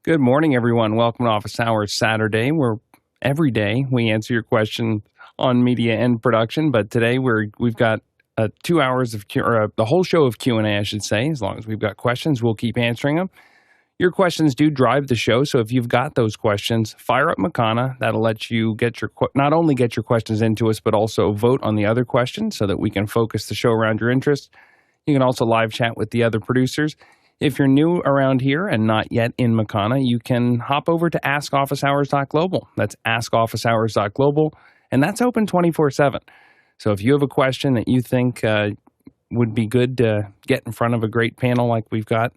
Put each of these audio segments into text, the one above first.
Good morning, everyone. Welcome to Office Hours Saturday, where every day we answer your question on media and production. But today we've got 2 hours of the whole show of Q&A, I should say. As long as we've got questions, we'll keep answering them. Your questions do drive the show, so if you've got those questions, fire up Makana. That'll let you get not only get your questions into us, but also vote on the other questions so that we can focus the show around your interests. You can also live chat with the other producers. If you're new around here and not yet in Makana, you can hop over to askofficehours.global. That's askofficehours.global, and that's open 24/7. So if you have a question that you think would be good to get in front of a great panel like we've got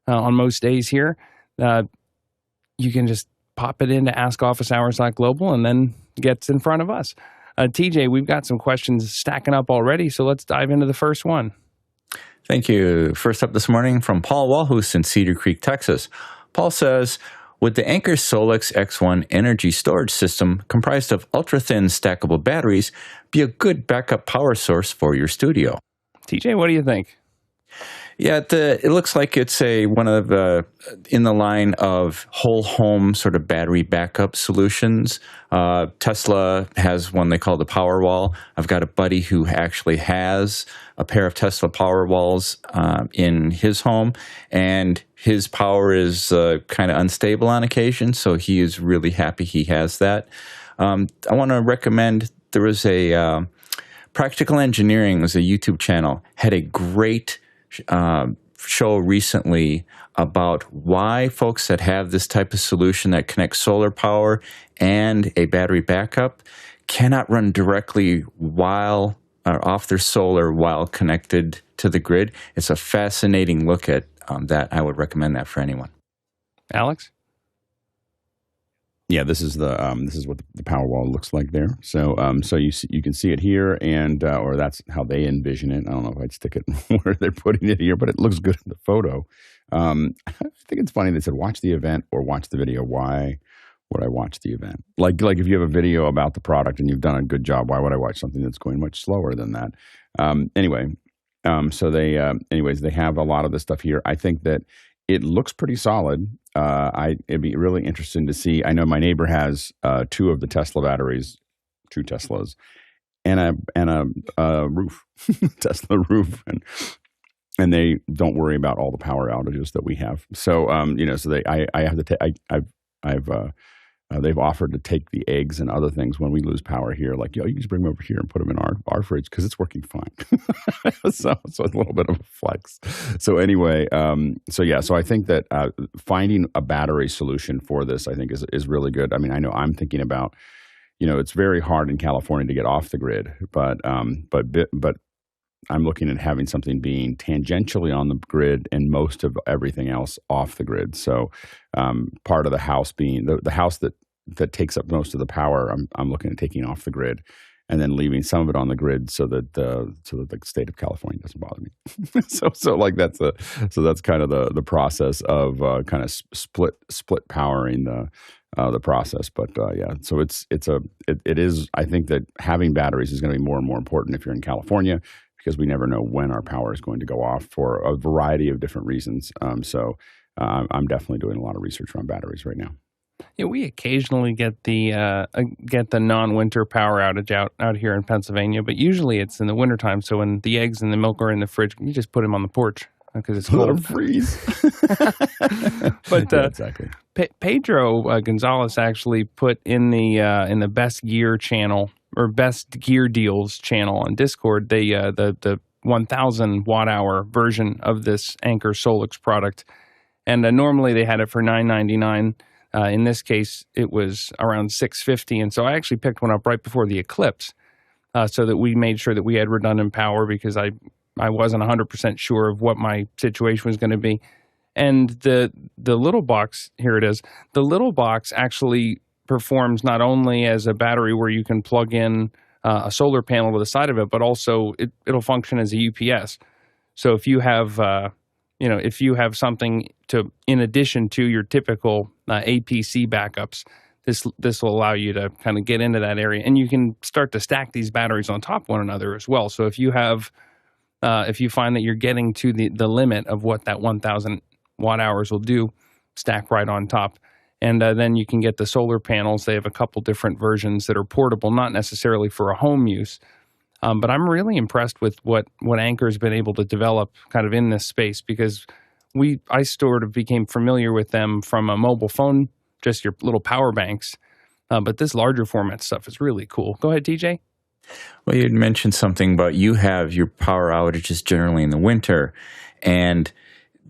on most days here, you can just pop it into askofficehours.global and then gets in front of us. TJ, we've got some questions stacking up already, so let's dive into the first one. Thank you. First up this morning from Paul Walhus in Cedar Creek, Texas. Paul says, would the Anker Solix X1 energy storage system comprised of ultra-thin stackable batteries be a good backup power source for your studio? TJ, what do you think? Yeah, it looks like it's one of the in the line of whole home sort of battery backup solutions. Tesla has one they call the Powerwall. I've got a buddy who actually has a pair of Tesla Powerwalls in his home, and his power is kind of unstable on occasion, so he is really happy he has that. I want to recommend, there was a Practical Engineering, was a YouTube channel, had a great show recently about why folks that have this type of solution that connects solar power and a battery backup cannot run directly while off their solar while connected to the grid. It's a fascinating look at that. I would recommend that for anyone. Alex? Yeah, this is what the Powerwall looks like there. So you can see it here, and or that's how they envision it. I don't know if I'd stick it where they're putting it here, but it looks good in the photo. I think it's funny they said watch the event or watch the video. Why would I watch the event? Like if you have a video about the product and you've done a good job, why would I watch something that's going much slower than that? So they have a lot of this stuff here. I think that it looks pretty solid. It'd be really interesting to see. I know my neighbor has 2 of the Tesla batteries, 2 Teslas, and a roof, Tesla roof, and they don't worry about all the power outages that we have. So they've offered to take the eggs and other things when we lose power here. Like, you just bring them over here and put them in our fridge because it's working fine. so it's a little bit of a flex. So anyway, so I think that finding a battery solution for this, I think, is really good. I mean, I know I'm thinking about, it's very hard in California to get off the grid, but I'm looking at having something being tangentially on the grid and most of everything else off the grid. So part of the house being the house that takes up most of the power, I'm looking at taking off the grid and then leaving some of it on the grid so that the state of California doesn't bother me. so that's kind of the process of kind of split powering the process. But so it is. I think that having batteries is going to be more and more important if you're in California, because we never know when our power is going to go off for a variety of different reasons. So I'm definitely doing a lot of research around batteries right now. Yeah, we occasionally get the non-winter power outage out here in Pennsylvania, but usually it's in the wintertime. So when the eggs and the milk are in the fridge, you just put them on the porch because it's cold. Let them freeze. But yeah, exactly. Pedro Gonzalez actually put in the best gear channel or best gear deals channel on Discord, the 1,000 watt hour version of this Anker Solix product, and normally they had it for $9.99. In this case, it was around $6.50, and so I actually picked one up right before the eclipse, so that we made sure that we had redundant power because I wasn't 100% sure of what my situation was going to be. And the little box, here it is. The little box actually performs not only as a battery where you can plug in a solar panel to the side of it, but also it'll function as a UPS. So if you have something in addition to your typical APC backups, this will allow you to kind of get into that area, and you can start to stack these batteries on top of one another as well. So if you find that you're getting to the limit of what that 1,000 watt hours will do, stack right on top. And then you can get the solar panels. They have a couple different versions that are portable, not necessarily for a home use. But I'm really impressed with what Anker's been able to develop kind of in this space, because I sort of became familiar with them from a mobile phone, just your little power banks. But this larger format stuff is really cool. Go ahead, TJ. Well, you had mentioned something about you have your power outages generally in the winter, and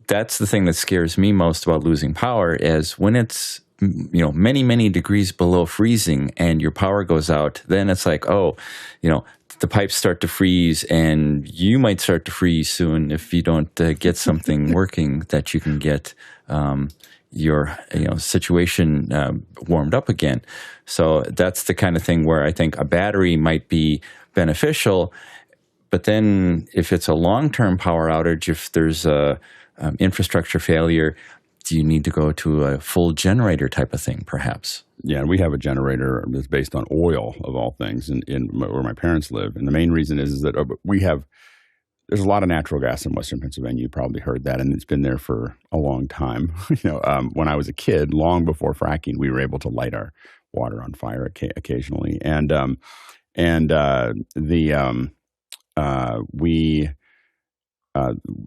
that's the thing that scares me most about losing power is when it's many, many degrees below freezing and your power goes out, then it's like, the pipes start to freeze and you might start to freeze soon if you don't get something working that you can get your situation warmed up again. So that's the kind of thing where I think a battery might be beneficial. But then if it's a long-term power outage, if there's a infrastructure failure, do you need to go to a full generator type of thing, perhaps? Yeah, we have a generator that's based on oil, of all things, in where my parents live. And the main reason is that there's a lot of natural gas in Western Pennsylvania. You probably heard that, and it's been there for a long time. When I was a kid, long before fracking, we were able to light our water on fire occasionally.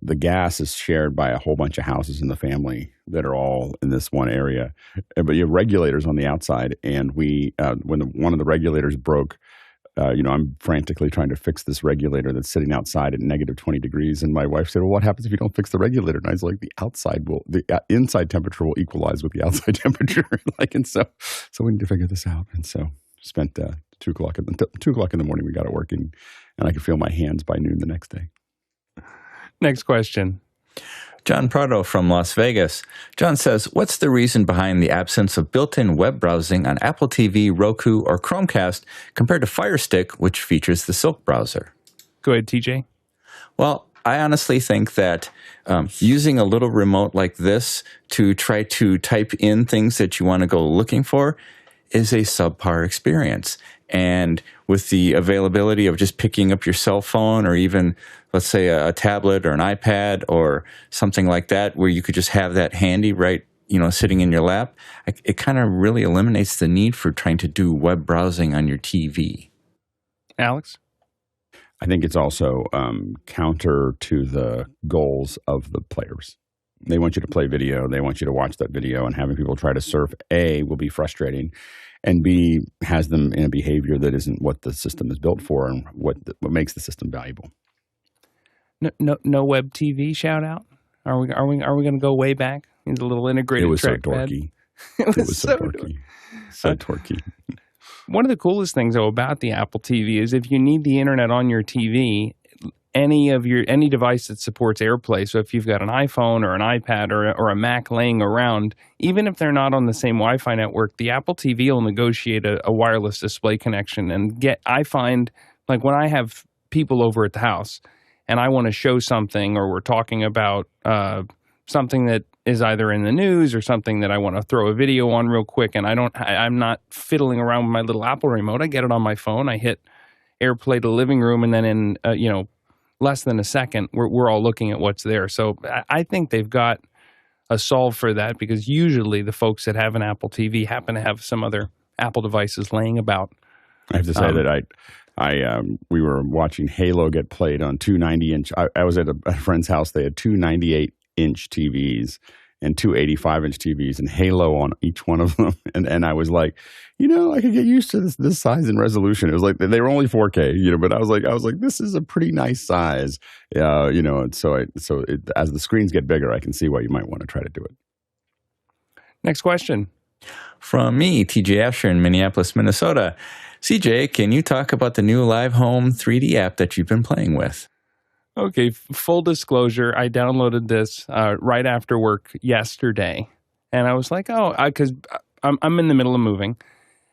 The gas is shared by a whole bunch of houses in the family that are all in this one area. But you have regulators on the outside, and when one of the regulators broke, I'm frantically trying to fix this regulator that's sitting outside at negative 20 degrees. And my wife said, well, what happens if you don't fix the regulator? And I was like, the inside temperature will equalize with the outside temperature. So we need to figure this out. And so spent 2 o'clock in the morning, we got it working, and I could feel my hands by noon the next day. Next question. John Prado from Las Vegas. John says, what's the reason behind the absence of built-in web browsing on Apple TV, Roku, or Chromecast compared to Firestick, which features the Silk browser? Go ahead, TJ. Well, I honestly think that using a little remote like this to try to type in things that you want to go looking for is a subpar experience. And with the availability of just picking up your cell phone or even, let's say, a tablet or an iPad or something like that, where you could just have that handy right, sitting in your lap, it kind of really eliminates the need for trying to do web browsing on your TV. Alex? I think it's also counter to the goals of the players. They want you to play video. They want you to watch that video, and having people try to surf, A, will be frustrating, and B, has them in a behavior that isn't what the system is built for and what makes the system valuable. No web TV shout out? Are we going to go way back into a little integrated? It was so dorky. It was so dorky. So dorky. One of the coolest things though about the Apple TV is if you need the internet on your TV, any device that supports AirPlay. So if you've got an iPhone or an iPad or a Mac laying around, even if they're not on the same Wi-Fi network, the Apple TV will negotiate a wireless display connection. And I find, like, when I have people over at the house and I want to show something, or we're talking about something that is either in the news or something that I want to throw a video on real quick, and I'm not fiddling around with my little Apple remote. I get it on my phone. I hit AirPlay to the living room, and then in less than a second, we're all looking at what's there. So I think they've got a solve for that, because usually the folks that have an Apple TV happen to have some other Apple devices laying about. I have to say that we were watching Halo get played on two 90-inch. I was at a friend's house. They had two 98-inch TVs and two 85-inch TVs, and Halo on each one of them. And I was like, I could get used to this size and resolution. It was like they were only 4K, but I was like, this is a pretty nice size, And so as the screens get bigger, I can see why you might want to try to do it. Next question. From me, TJ Asher in Minneapolis, Minnesota. CJ, can you talk about the new LiveHome 3D app that you've been playing with? Okay, full disclosure, I downloaded this right after work yesterday, and I was like, because I'm in the middle of moving,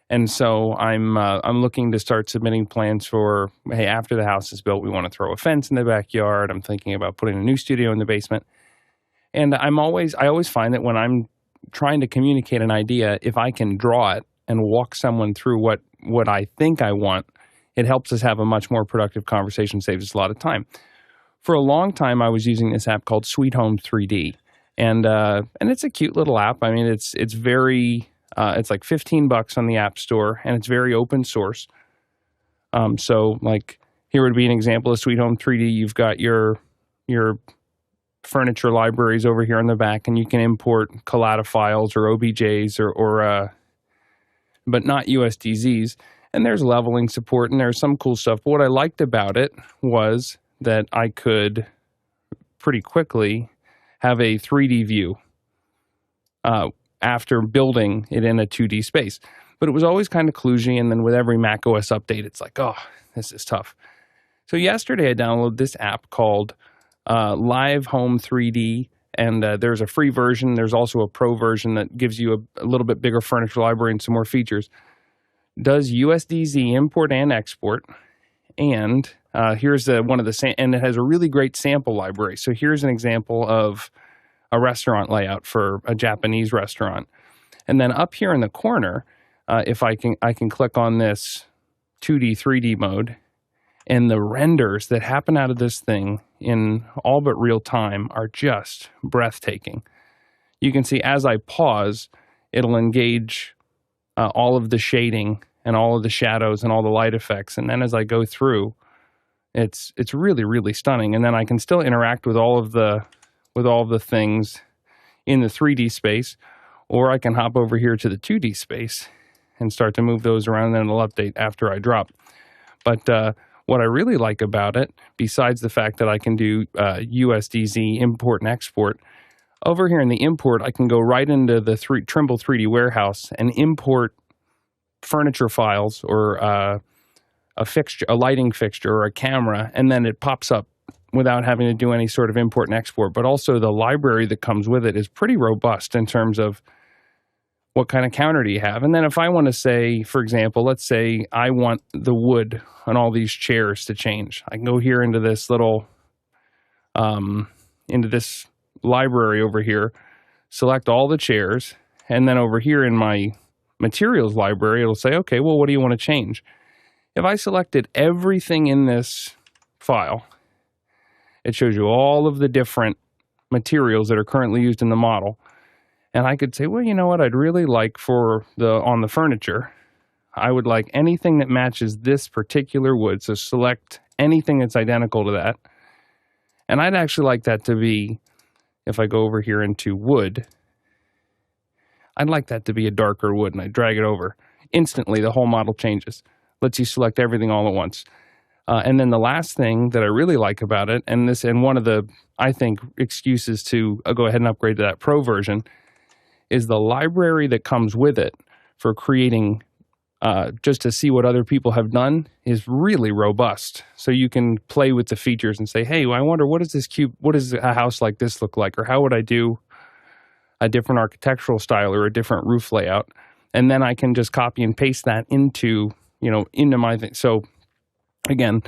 and so I'm looking to start submitting plans for, hey, after the house is built, we want to throw a fence in the backyard. I'm thinking about putting a new studio in the basement, and I always find that when I'm trying to communicate an idea, if I can draw it and walk someone through what I think I want, it helps us have a much more productive conversation, saves us a lot of time. For a long time, I was using this app called Sweet Home 3D, And it's a cute little app. I mean, it's very it's like $15 on the App Store, and it's very open source. So like here would be an example of Sweet Home 3D. You've got your furniture libraries over here on the back, and you can import Collada files or OBJs or but not USDZs. And there's leveling support, and there's some cool stuff. But what I liked about it was that I could pretty quickly have a 3D view after building it in a 2D space. But it was always kind of kludgy, and then with every macOS update, it's like, oh, this is tough. So yesterday I downloaded this app called LiveHome 3D, and there's a free version. There's also a pro version that gives you a little bit bigger furniture library and some more features. Does USDZ import and export, and here's one of the and it has a really great sample library. So here's an example of a restaurant layout for a Japanese restaurant, and then up here in the corner, if I can click on this 2D 3D mode, and the renders that happen out of this thing in all but real time are just breathtaking. You can see as I pause, it'll engage all of the shading and all of the shadows and all the light effects. And then as I go through, it's really, really stunning. And then I can still interact with all of the things in the 3D space, or I can hop over here to the 2D space and start to move those around, and then it'll update after I drop. But what I really like about it, besides the fact that I can do USDZ import and export, over here in the import, I can go right into the Trimble 3D warehouse and import furniture files or a lighting fixture or a camera, and then it pops up without having to do any sort of import and export. But also the library that comes with it is pretty robust in terms of what kind of counter do you have. And then if I want to say, for example, let's say I want the wood on all these chairs to change. I can go here into this little, into this library over here, select all the chairs, and then over here in my materials library, it'll say, okay, well, what do you want to change? If I selected everything in this file, it shows you all of the different materials that are currently used in the model. And I could say, well, you know what, I'd really like on the furniture, I would like anything that matches this particular wood. So select anything that's identical to that. And I'd actually like that to be, if I go over here into wood, I'd like that to be a darker wood, and I drag it over. Instantly, the whole model changes. Lets you select everything all at once. And then the last thing that I really like about it, and one of the, I think, excuses to go ahead and upgrade to that pro version, is the library that comes with it for creating, just to see what other people have done, is really robust. So you can play with the features and say, hey, I wonder, what does a house like this look like? Or how would I do a different architectural style or a different roof layout? And then I can just copy and paste that into my thing. So again,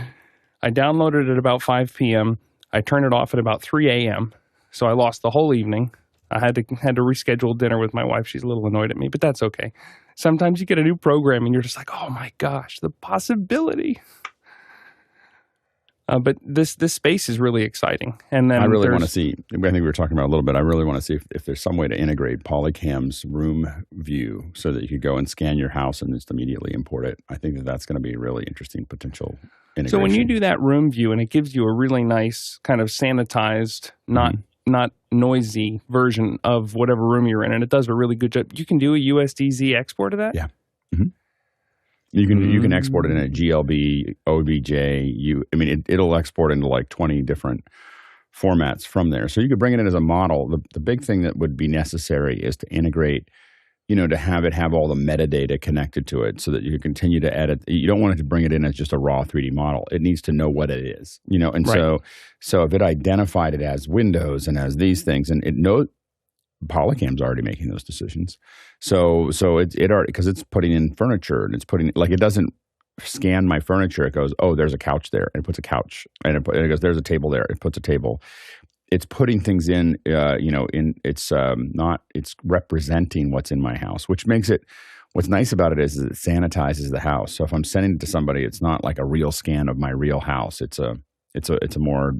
I downloaded it at about 5 p.m. I turned it off at about 3 a.m. So I lost the whole evening. I had to reschedule dinner with my wife. She's a little annoyed at me, but that's okay. Sometimes you get a new program and you're just like, oh my gosh, the possibility. But this space is really exciting. And then I really want to see, I think we were talking about a little bit, I really want to see if there's some way to integrate Polycam's room view so that you could go and scan your house and just immediately import it. I think that's going to be a really interesting potential integration. So when you do that room view and it gives you a really nice kind of sanitized, not noisy version of whatever room you're in, and it does a really good job, you can do a USDZ export of that? Yeah. Mm-hmm. You can export it in a GLB, OBJ. It'll export into like 20 different formats from there. So you could bring it in as a model. The big thing that would be necessary is to integrate, to have all the metadata connected to it so that you can continue to edit. You don't want it to bring it in as just a raw 3D model. It needs to know what it is, and right. So if it identified it as Windows and as these things, and it knows, Polycam's already making those decisions. So it already, because it's putting in furniture and it's putting, like, it doesn't scan my furniture. It goes, oh, there's a couch there, and it puts a couch, and it goes, there's a table there, it puts a table. It's putting things in, it's representing what's in my house, which makes it, what's nice about it is it sanitizes the house. So if I'm sending it to somebody, it's not like a real scan of my real house. It's a more,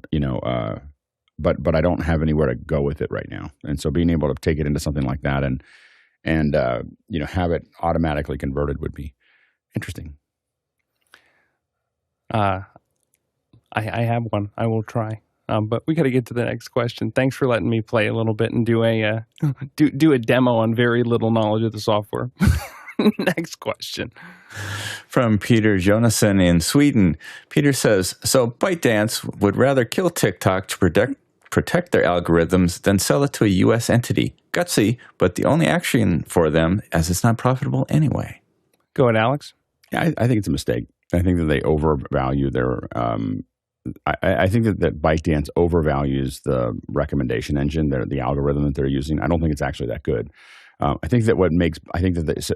but I don't have anywhere to go with it right now. And so being able to take it into something like that and have it automatically converted would be interesting. I have one. I will try. But we got to get to the next question. Thanks for letting me play a little bit and do a do a demo on very little knowledge of the software. Next question. From Peter Jonasson in Sweden. Peter says, so ByteDance would rather kill TikTok to protect their algorithms than sell it to a U.S. entity. Gutsy, but the only action for them as it's not profitable anyway. Go ahead, Alex. Yeah, I think it's a mistake. I think that they overvalue their I think that ByteDance overvalues the recommendation engine, the algorithm that they're using. I don't think it's actually that good. I think that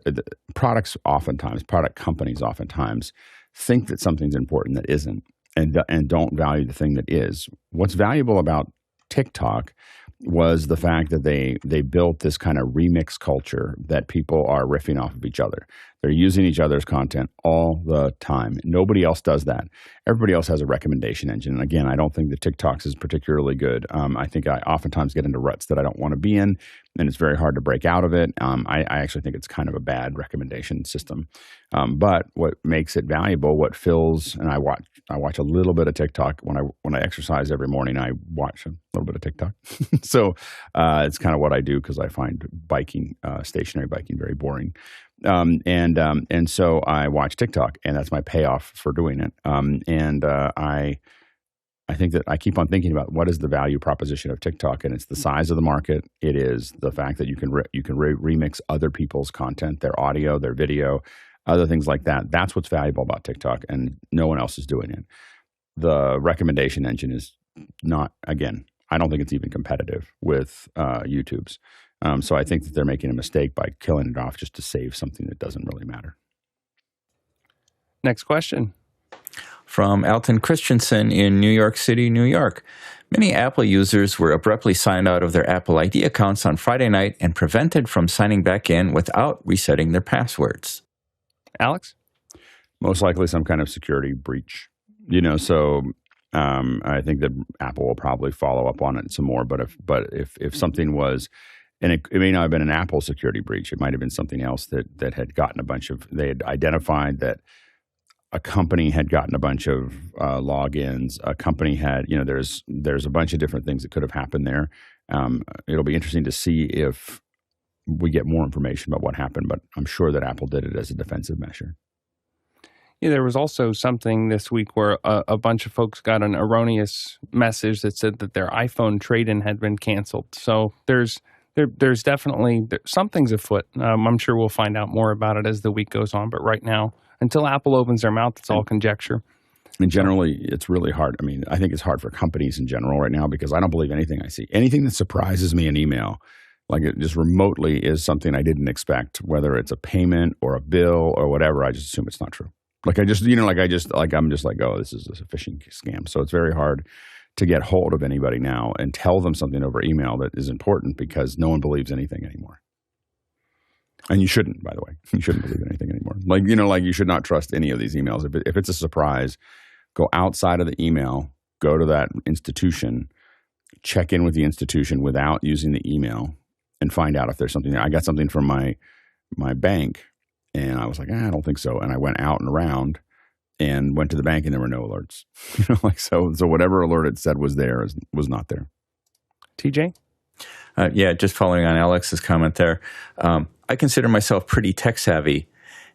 the product companies oftentimes think that something's important that isn't, and don't value the thing that is. What's valuable about TikTok was the fact that they built this kind of remix culture that people are riffing off of each other. They're using each other's content all the time. Nobody else does that. Everybody else has a recommendation engine. And again, I don't think that TikTok's is particularly good. I think I oftentimes get into ruts that I don't want to be in, and it's very hard to break out of it. I actually think it's kind of a bad recommendation system. But what makes it valuable, what fills, and I watch a little bit of TikTok when I exercise every morning. I watch a little bit of TikTok. So it's kind of what I do because I find stationary biking, very boring. And so I watch TikTok, and that's my payoff for doing it. I think that I keep on thinking about what is the value proposition of TikTok, and it's the size of the market. It is the fact that you can remix other people's content, their audio, their video, other things like that. That's what's valuable about TikTok, and no one else is doing it. The recommendation engine is not, again, I don't think it's even competitive with YouTube's. So I think that they're making a mistake by killing it off just to save something that doesn't really matter. Next question. From Alton Christensen in New York City, New York. Many Apple users were abruptly signed out of their Apple ID accounts on Friday night and prevented from signing back in without resetting their passwords. Alex? Most likely some kind of security breach. So I think that Apple will probably follow up on it some more. But if something was, and it may not have been an Apple security breach, it might have been something else that had gotten they had identified that a company had gotten a bunch of logins. A company had, there's a bunch of different things that could have happened there. It'll be interesting to see if we get more information about what happened, but I'm sure that Apple did it as a defensive measure. Yeah, there was also something this week where a bunch of folks got an erroneous message that said that their iPhone trade-in had been canceled. So there's definitely something's afoot. I'm sure we'll find out more about it as the week goes on. But right now, until Apple opens their mouth, it's all conjecture. And generally, it's really hard. I mean, I think it's hard for companies in general right now because I don't believe anything I see. Anything that surprises me in email, like it just remotely is something I didn't expect, whether it's a payment or a bill or whatever, I just assume it's not true. I'm just like, oh, this is a phishing scam. So it's very hard to get hold of anybody now and tell them something over email that is important because no one believes anything anymore. And you shouldn't, by the way. You shouldn't believe anything anymore. You should not trust any of these emails. If it's a surprise, go outside of the email, go to that institution, check in with the institution without using the email, and find out if there's something there. I got something from my bank, and I was like, I don't think so. And I went out and around and went to the bank, and there were no alerts. So whatever alert it said was there was not there. TJ? Just following on Alex's comment there. I consider myself pretty tech savvy,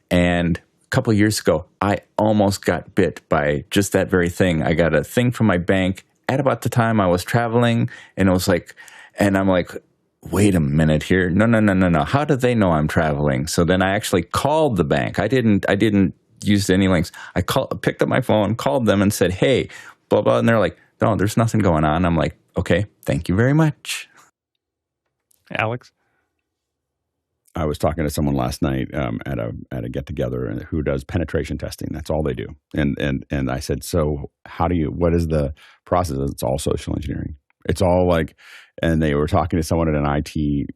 and a couple of years ago, I almost got bit by just that very thing. I got a thing from my bank at about the time I was traveling, and it was like, and I'm like, wait a minute here. No. How do they know I'm traveling? So then I actually called the bank. I didn't use any links. I picked up my phone, called them, and said, hey, blah, blah. And they're like, no, there's nothing going on. I'm like, okay, thank you very much. Alex? I was talking to someone last night at a get together who does penetration testing. That's all they do. And I said, so what is the process? It's all social engineering. It's all and they were talking to someone at an IT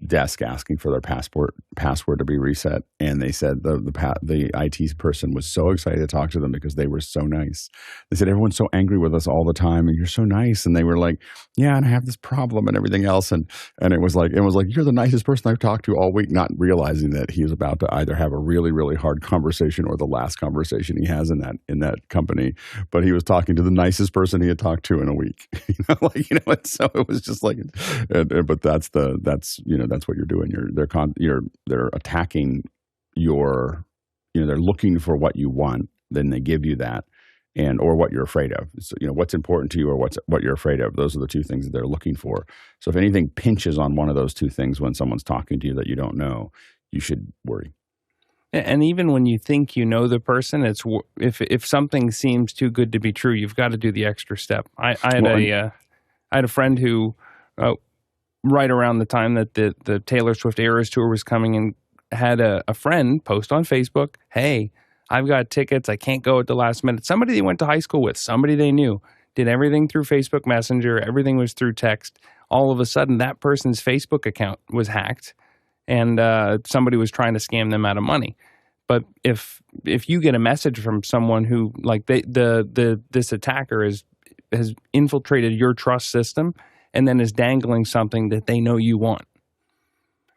desk asking for their password to be reset, and they said the IT person was so excited to talk to them because they were so nice. They said, everyone's so angry with us all the time, and you're so nice. And they were like, yeah, and I have this problem and everything else. And it was like you're the nicest person I've talked to all week, not realizing that he was about to either have a really, really hard conversation or the last conversation he has in that company. But he was talking to the nicest person he had talked to in a week. And so it was just like, but that's what you're doing. They're attacking your, they're looking for what you want, then they give you that, or what you're afraid of. So, what's important to you or what you're afraid of. Those are the two things that they're looking for. So if anything pinches on one of those two things when someone's talking to you that you don't know, you should worry. And even when you think you know the person, it's if something seems too good to be true, you've got to do the extra step. I had a friend who, right around the time that the Taylor Swift Eras Tour was coming in, had a friend post on Facebook, hey, I've got tickets. I can't go at the last minute. Somebody they went to high school with, somebody they knew, did everything through Facebook Messenger. Everything was through text. All of a sudden, that person's Facebook account was hacked, and somebody was trying to scam them out of money. But if you get a message from someone who, like, this attacker has infiltrated your trust system and then is dangling something that they know you want.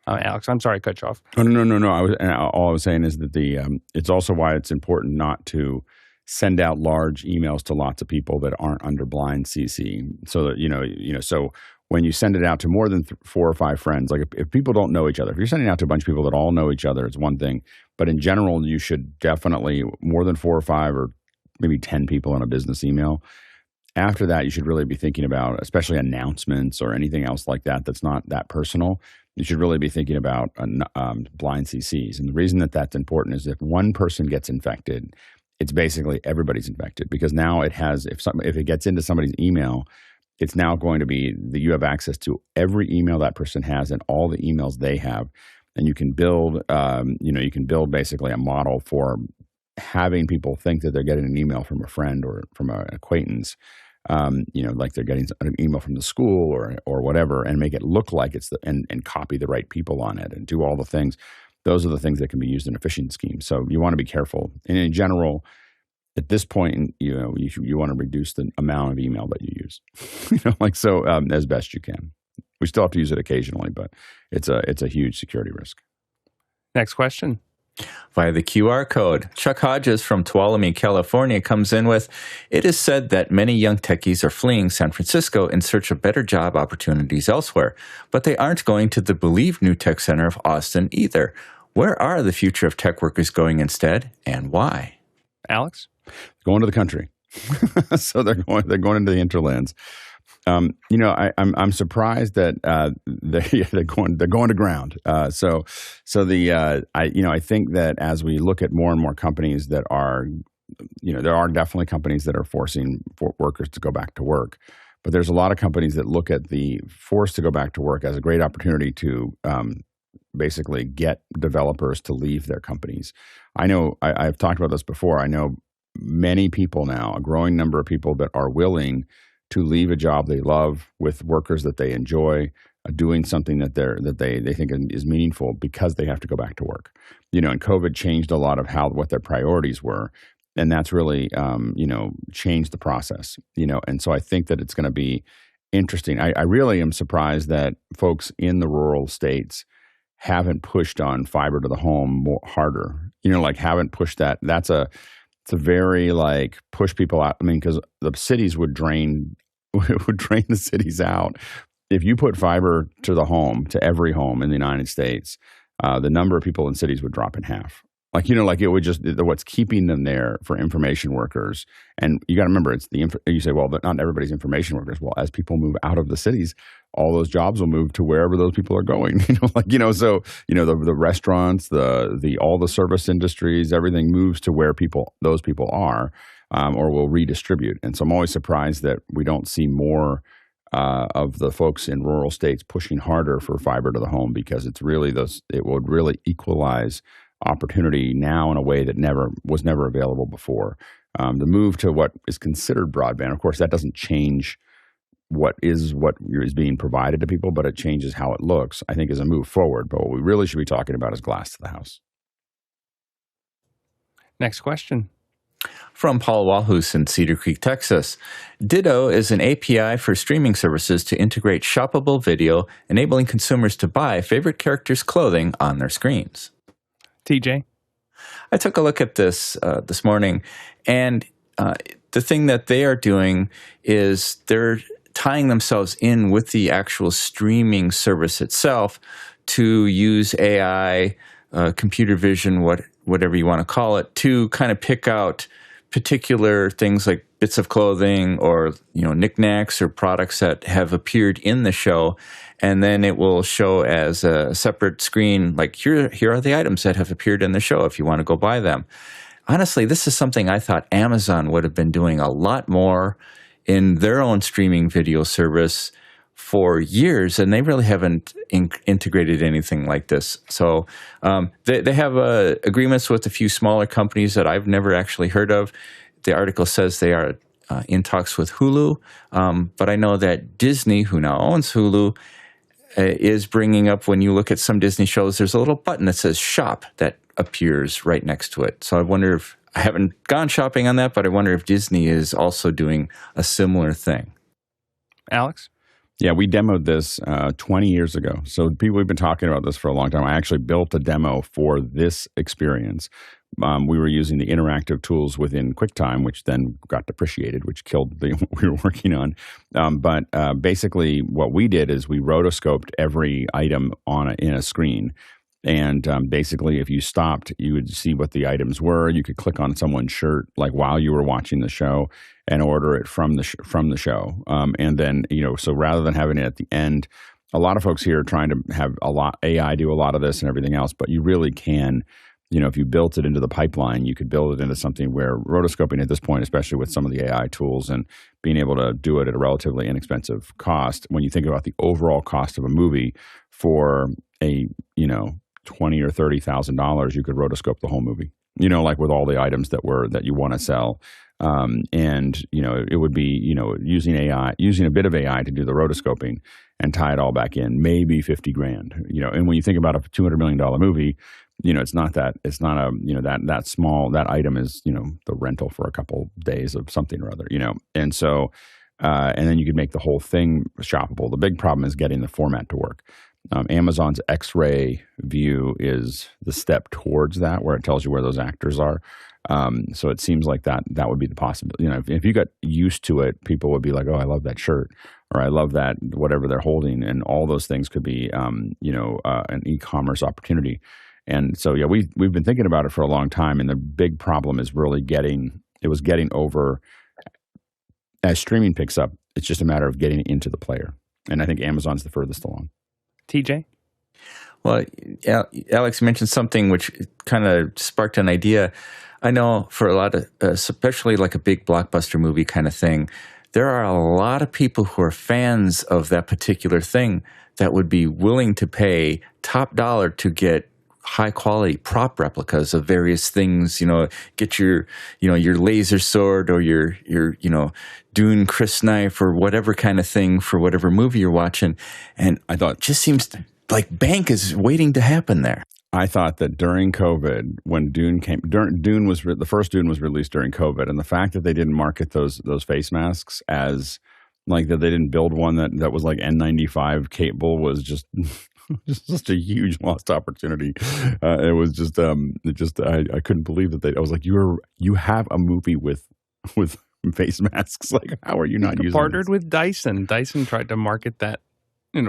Alex, I'm sorry I cut you off. Oh, no. All I was saying is that it's also why it's important not to send out large emails to lots of people that aren't under blind CC. So that so when you send it out to more than 4 or 5 friends, like if people don't know each other, if you're sending it out to a bunch of people that all know each other, it's one thing. But in general, you should definitely more than 4 or 5 or maybe 10 people in a business email. After that, you should really be thinking about, especially announcements or anything else like that that's not that personal. You should really be thinking about blind CCs. And the reason that that's important is if one person gets infected, it's basically everybody's infected, because now it has, if it gets into somebody's email, it's now going to be that you have access to every email that person has and all the emails they have. And you can build, basically a model for having people think that they're getting an email from a friend or from an acquaintance, like they're getting an email from the school or whatever, and make it look like it's and copy the right people on it and do all the things. Those are the things that can be used in a phishing scheme. So you want to be careful. And in general, at this point, you want to reduce the amount of email that you use, as best you can. We still have to use it occasionally, but it's a huge security risk. Next question. Via the QR code, Chuck Hodges from Tuolumne, California comes in with, it is said that many young techies are fleeing San Francisco in search of better job opportunities elsewhere, but they aren't going to the believed new tech center of Austin either. Where are the future of tech workers going instead, and why? Alex? Going to the country. So they're going into the hinterlands. I'm surprised that they're going to ground. I think that as we look at more and more companies that are, there are definitely companies that are forcing workers to go back to work, but there's a lot of companies that look at the force to go back to work as a great opportunity to basically get developers to leave their companies. I know I've talked about this before. I know many people now, a growing number of people that are willing to leave a job they love with workers that they enjoy, doing something that they think is meaningful because they have to go back to work. And COVID changed a lot of what their priorities were, and that's really changed the process. And so I think that it's going to be interesting. I really am surprised that folks in the rural states haven't pushed on fiber to the home harder. Haven't pushed that. It's a very push people out. I mean, because the cities would drain the cities out. If you put fiber to the home, to every home in the United States, the number of people in cities would drop in half. It would just, what's keeping them there for information workers. And you got to remember, you say, well, but not everybody's information workers. Well, as people move out of the cities, all those jobs will move to wherever those people are going. So the restaurants, all the service industries, everything moves to where those people are, or will redistribute. And so I'm always surprised that we don't see more of the folks in rural states pushing harder for fiber to the home, because it would really equalize opportunity now in a way that was never available before. The move to what is considered broadband, of course, that doesn't change what is being provided to people, but it changes how it looks, I think is a move forward. But what we really should be talking about is glass to the house. Next question. From Paul Walhus in Cedar Creek, Texas. Diddo is an API for streaming services to integrate shoppable video, enabling consumers to buy favorite characters' clothing on their screens. TJ? I took a look at this this morning, and the thing that they are doing is they're tying themselves in with the actual streaming service itself to use AI, computer vision, whatever you want to call it, to kind of pick out particular things like bits of clothing or knickknacks or products that have appeared in the show, and then it will show as a separate screen, like here are the items that have appeared in the show if you want to go buy them. Honestly, this is something I thought Amazon would have been doing a lot more in their own streaming video service for years, and they really haven't integrated anything like this. So they have agreements with a few smaller companies that I've never actually heard of. The article says they are in talks with Hulu, but I know that Disney, who now owns Hulu, is bringing up, when you look at some Disney shows, there's a little button that says shop that appears right next to it. So I wonder if, I haven't gone shopping on that, but I wonder if Disney is also doing a similar thing. Alex? Yeah, we demoed this 20 years ago. So people have been talking about this for a long time. I actually built a demo for this experience. We were using the interactive tools within QuickTime, which then got depreciated, which killed what we were working on. But basically what we did is we rotoscoped every item in a screen. And basically, if you stopped, you would see what the items were. You could click on someone's shirt, like while you were watching the show, and order it from the show. And then, so rather than having it at the end, a lot of folks here are trying to have AI do a lot of this and everything else. But you really can, if you built it into the pipeline, you could build it into something where rotoscoping at this point, especially with some of the AI tools and being able to do it at a relatively inexpensive cost. When you think about the overall cost of a movie for a, $20,000 or $30,000, you could rotoscope the whole movie, like with all the items that you want to sell. And, it would be, using a bit of AI to do the rotoscoping and tie it all back in, maybe $50,000, and when you think about a $200 million movie, it's not that small. That item is, the rental for a couple days of something or other, and so, and then you could make the whole thing shoppable. The big problem is getting the format to work. Amazon's X-ray view is the step towards that, where it tells you where those actors are. So it seems like that would be the possibility. If you got used to it, people would be like, "Oh, I love that shirt," or "I love that whatever they're holding," and all those things could be, an e-commerce opportunity. And so, yeah, we've been thinking about it for a long time, and the big problem is really getting over. As streaming picks up, it's just a matter of getting it into the player, and I think Amazon's the furthest along. TJ? Well, Alex mentioned something which kind of sparked an idea. I know for a lot of, especially like a big blockbuster movie kind of thing, there are a lot of people who are fans of that particular thing that would be willing to pay top dollar to get high quality prop replicas of various things, get your laser sword or your Dune Chris knife or whatever kind of thing for whatever movie you're watching. And I thought it just seems like bank is waiting to happen there. I thought that during COVID, when the first Dune was released during COVID, and the fact that they didn't market those face masks as like that, they didn't build one that was like N95 capable was just just a huge lost opportunity. It was just I couldn't believe that I was like, you have a movie with face masks. Like, how are you not using? Partnered with Dyson. Dyson tried to market that,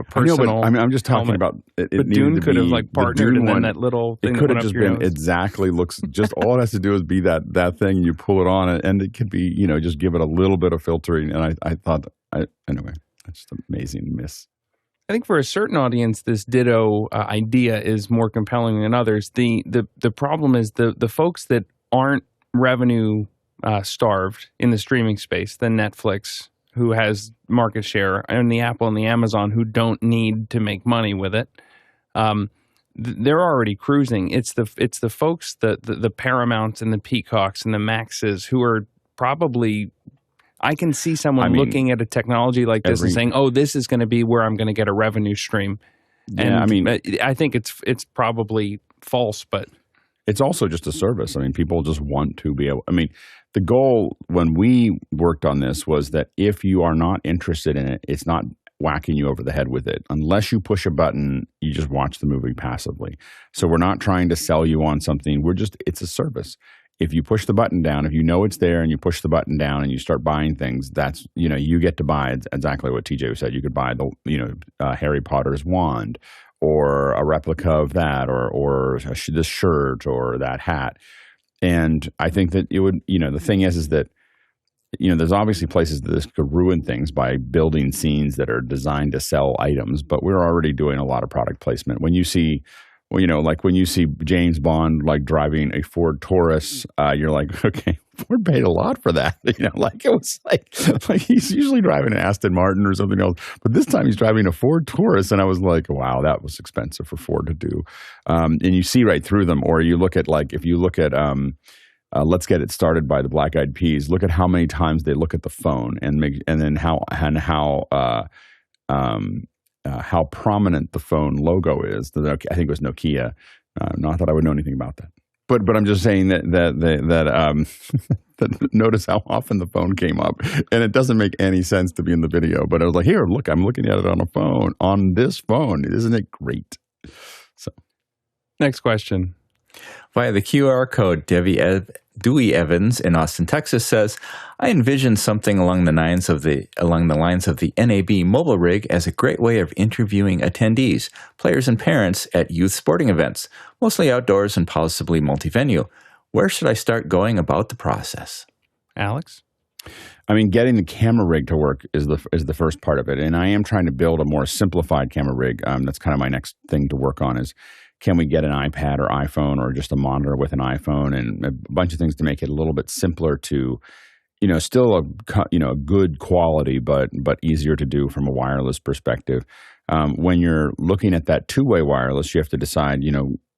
personal. I know, but I'm just talking about it. But Dune could have like partnered, and then that little thing it could that have went just up your been nose. exactly looks. Just all it has to do is be that thing. You pull it on, and it could be just give it a little bit of filtering. And I thought anyway, that's just an amazing miss. I think for a certain audience, this Diddo idea is more compelling than others. The problem is the folks that aren't revenue starved in the streaming space, the Netflix, who has market share, and the Apple and the Amazon, who don't need to make money with it. They're already cruising. It's the folks, the Paramounts and the Peacocks and the Maxes, who are probably I can see someone looking at a technology like this and saying, "Oh, this is going to be where I'm going to get a revenue stream." And I think it's probably false, but it's also just a service. I mean, people just want to be able. I mean, the goal when we worked on this was that if you are not interested in it, it's not whacking you over the head with it. Unless you push a button, you just watch the movie passively. So we're not trying to sell you on something. It's a service. If you push the button down, if you know it's there and you push the button down and you start buying things, that's, you get to buy exactly what TJ said. You could buy Harry Potter's wand or a replica of that or this shirt or that hat. And I think that it would, the thing is that, there's obviously places that this could ruin things by building scenes that are designed to sell items, but we're already doing a lot of product placement. When you see, like when you see James Bond like driving a Ford Taurus, you're like, okay, Ford paid a lot for that. It was like he's usually driving an Aston Martin or something else, but this time he's driving a Ford Taurus, and I was like, wow, that was expensive for Ford to do. And you see right through them, or you look at Let's Get It Started by the Black Eyed Peas. Look at how many times they look at the phone and then how prominent the phone logo is. I think it was Nokia. Not that I would know anything about that, but I'm just saying that notice how often the phone came up, and it doesn't make any sense to be in the video. But I was like, here, look, I'm looking at it on this phone. Isn't it great? So, next question. Via the QR code, Dewey Evans in Austin, Texas says, I envision something along the lines of the NAB mobile rig as a great way of interviewing attendees, players and parents at youth sporting events, mostly outdoors and possibly multi-venue. Where should I start going about the process? Alex? I mean, getting the camera rig to work is the first part of it. And I am trying to build a more simplified camera rig. That's kind of my next thing to work on is, can we get an iPad or iPhone or just a monitor with an iPhone and a bunch of things to make it a little bit simpler to, still a good quality, but easier to do from a wireless perspective. When you're looking at that two-way wireless, you have to decide,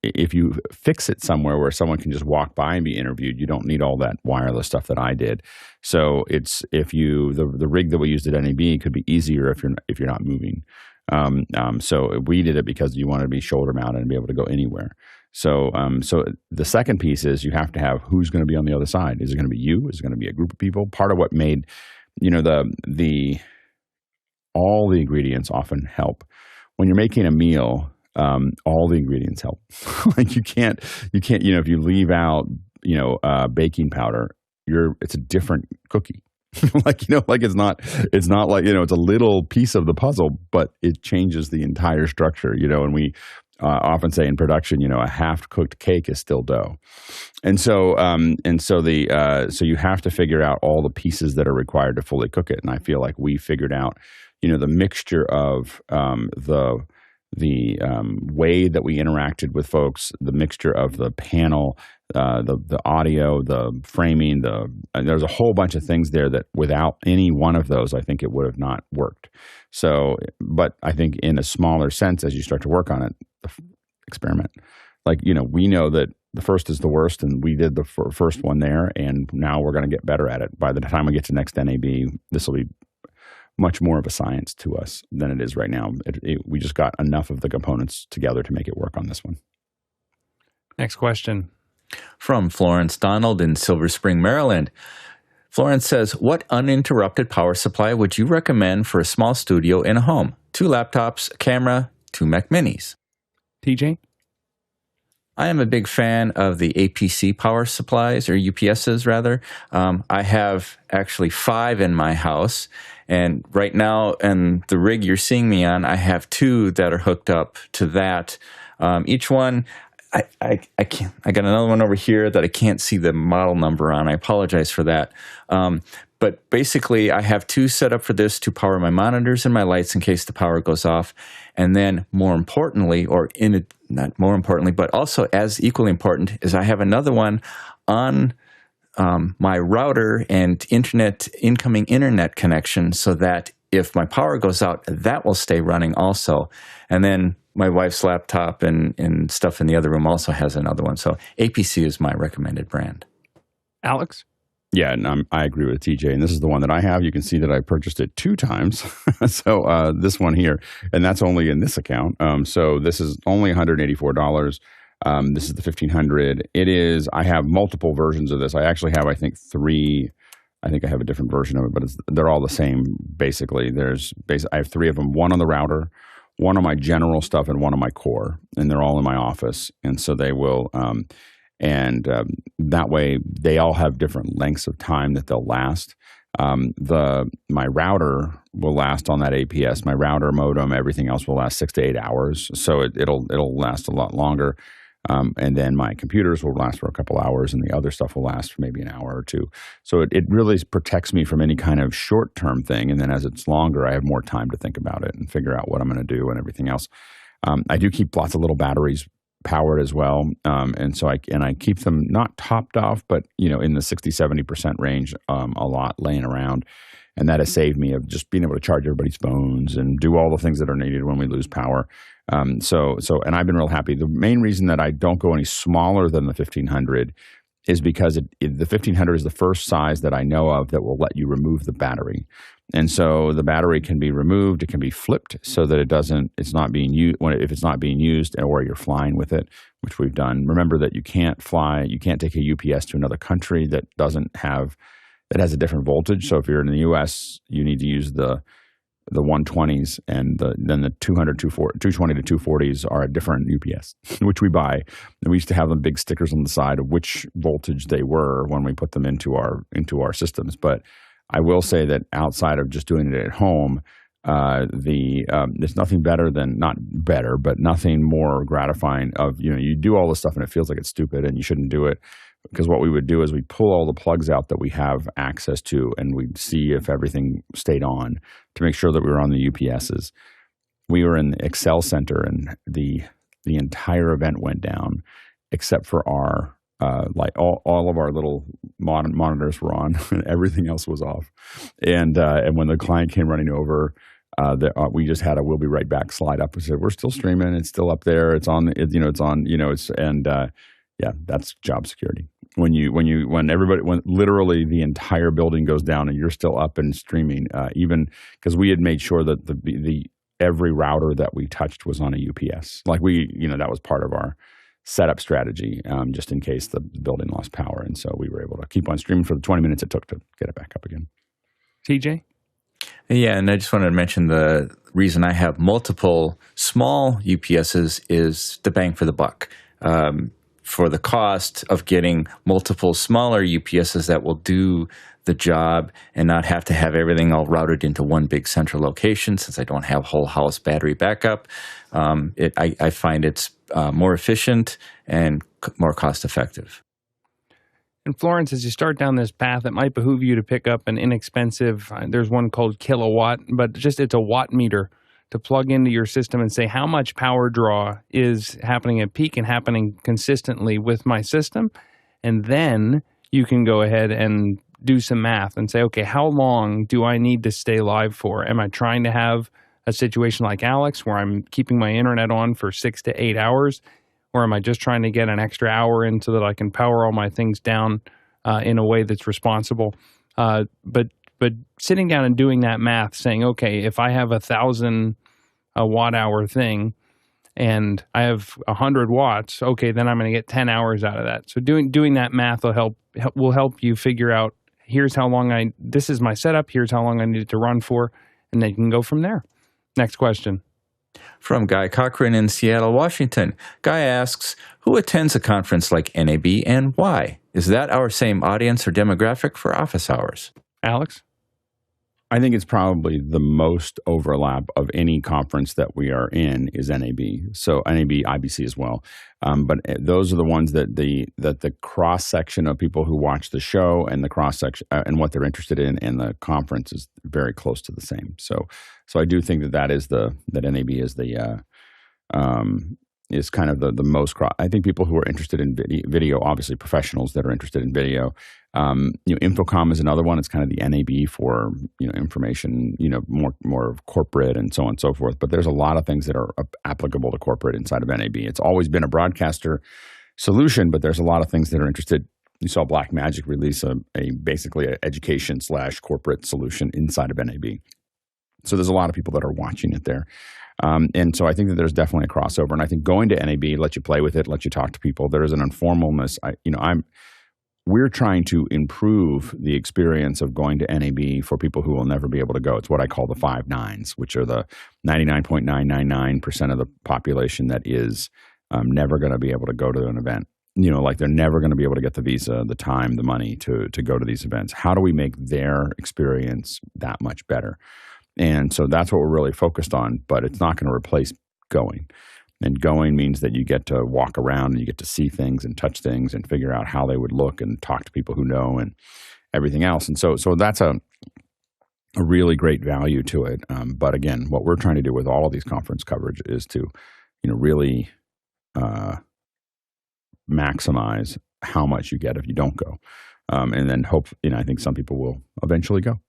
if you fix it somewhere where someone can just walk by and be interviewed, you don't need all that wireless stuff that I did. So the rig that we used at NAB could be easier if you're not moving. So we did it because you want to be shoulder mounted and be able to go anywhere. So the second piece is you have to have who's going to be on the other side. Is it going to be you? Is it going to be a group of people? Part of what made, all the ingredients often help. When you're making a meal, all the ingredients help. Like you can't, if you leave out, baking powder, it's a different cookie. It's not like, it's a little piece of the puzzle, but it changes the entire structure, and we often say in production, a half-cooked cake is still dough. And so you have to figure out all the pieces that are required to fully cook it. And I feel like we figured out, the mixture of the way that we interacted with folks, the mixture of the panel, the audio, the framing, there's a whole bunch of things there that without any one of those, I think it would have not worked. So, but I think in a smaller sense, as you start to work on it, experiment. We know that the first is the worst, and we did the first one there, and now we're going to get better at it. By the time we get to next NAB, this will be much more of a science to us than it is right now. We just got enough of the components together to make it work on this one. Next question. From Florence Donald in Silver Spring, Maryland. Florence says, what uninterrupted power supply would you recommend for a small studio in a home? 2 laptops, a camera, 2 Mac Minis. TJ? I am a big fan of the APC power supplies, or UPSs rather. I have actually 5 in my house. And right now, in the rig you're seeing me on, I have 2 that are hooked up to that. Each one, I can't. I got another one over here that I can't see the model number on. I apologize for that. But basically, I have 2 set up for this to power my monitors and my lights in case the power goes off. And then more importantly, not more importantly, but also as equally important, is I have another one on my router and incoming internet connection so that if my power goes out, that will stay running also. And then my wife's laptop and stuff in the other room also has another one. So APC is my recommended brand. Alex? Yeah, and I agree with TJ. And this is the one that I have. You can see that I purchased it 2 times. So this one here, and that's only in this account. So this is only $184. This is the 1500. I have multiple versions of this. I actually have, I think, 3. I think I have a different version of it, but they're all the same, basically. I have 3 of them, one on the router, one on my general stuff, and one on my core. And they're all in my office. And so they will, that way they all have different lengths of time that they'll last. My router will last on that APS. My router, modem, everything else will last 6 to 8 hours. So it'll last a lot longer. And then my computers will last for a couple hours, and the other stuff will last for maybe an hour or 2. So it really protects me from any kind of short-term thing. And then as it's longer, I have more time to think about it and figure out what I'm going to do and everything else. I do keep lots of little batteries powered as well. And so I keep them not topped off, but in the 60-70% range a lot laying around. And that has saved me of just being able to charge everybody's phones and do all the things that are needed when we lose power. And I've been real happy. The main reason that I don't go any smaller than the 1500 is because the 1500 is the first size that I know of that will let you remove the battery. And so the battery can be removed, it can be flipped so that it's not being used if it's not being used or you're flying with it, which we've done. Remember that you can't take a UPS to another country that has a different voltage. So if you're in the US, you need to use the 120s, and then the 220 to 240s are a different UPS, which we buy. And we used to have them big stickers on the side of which voltage they were when we put them into our systems. But I will say that outside of just doing it at home, there's nothing nothing more gratifying you do all this stuff and it feels like it's stupid and you shouldn't do it. Because what we would do is we pull all the plugs out that we have access to, and we'd see if everything stayed on to make sure that we were on the UPSs. We were in the Excel Center, and the entire event went down, except for our all of our little monitors were on, and everything else was off. And when the client came running over, we just had a "we'll be right back" slide up and said, "We're still streaming. It's still up there. It's on. Yeah, that's job security. When literally the entire building goes down and you're still up and streaming, even because we had made sure that every router that we touched was on a UPS. That was part of our setup strategy, just in case the building lost power. And so we were able to keep on streaming for the 20 minutes it took to get it back up again. TJ? Yeah, and I just wanted to mention the reason I have multiple small UPSs is the bang for the buck. For the cost of getting multiple smaller UPSs that will do the job and not have to have everything all routed into one big central location, since I don't have whole house battery backup, I find it's more efficient and more cost effective. And Florence, as you start down this path, it might behoove you to pick up an inexpensive, there's one called Kilowatt, but it's a watt meter to plug into your system and say how much power draw is happening at peak and happening consistently with my system. And then you can go ahead and do some math and say, okay, how long do I need to stay live for? Am I trying to have a situation like Alex where I'm keeping my internet on for 6 to 8 hours? Or am I just trying to get an extra hour in so that I can power all my things down in a way that's responsible? But sitting down and doing that math, saying, okay, if I have 1,000 watt hour thing and I have 100 watts, okay, then I'm going to get 10 hours out of that. So doing that math will help you figure out, here's how long this is my setup, here's how long I need it to run for, and then you can go from there. Next question. From Guy Cochran in Seattle, Washington. Guy asks, who attends a conference like NAB and why? Is that our same audience or demographic for office hours? Alex? I think it's probably the most overlap of any conference that we are in is NAB. So NAB, IBC as well. But those are the ones that the cross section of people who watch the show and the cross section and what they're interested in, and the conference is very close to the same. So I do think that NAB is is kind of the most cross. I think people who are interested in video, obviously professionals that are interested in video. Infocom is another one. It's kind of the NAB for information, more corporate and so on and so forth. But there's a lot of things that are applicable to corporate inside of NAB. It's always been a broadcaster solution, but there's a lot of things that are You saw BlackMagic release a basically an education/corporate solution inside of NAB. So there's a lot of people that are watching it there. And so I think that there's definitely a crossover. And I think going to NAB lets you play with it, lets you talk to people. There is an informalness. We're trying to improve the experience of going to NAB for people who will never be able to go. It's what I call the 5 nines, which are the 99.999% of the population that is never going to be able to go to an event. Like they're never going to be able to get the visa, the time, the money to go to these events. How do we make their experience that much better? And so that's what we're really focused on, but it's not going to replace going. And going means that you get to walk around and you get to see things and touch things and figure out how they would look and talk to people who know and everything else. And so that's a really great value to it. But again, what we're trying to do with all of these conference coverage is to, really maximize how much you get if you don't go. And then I think some people will eventually go.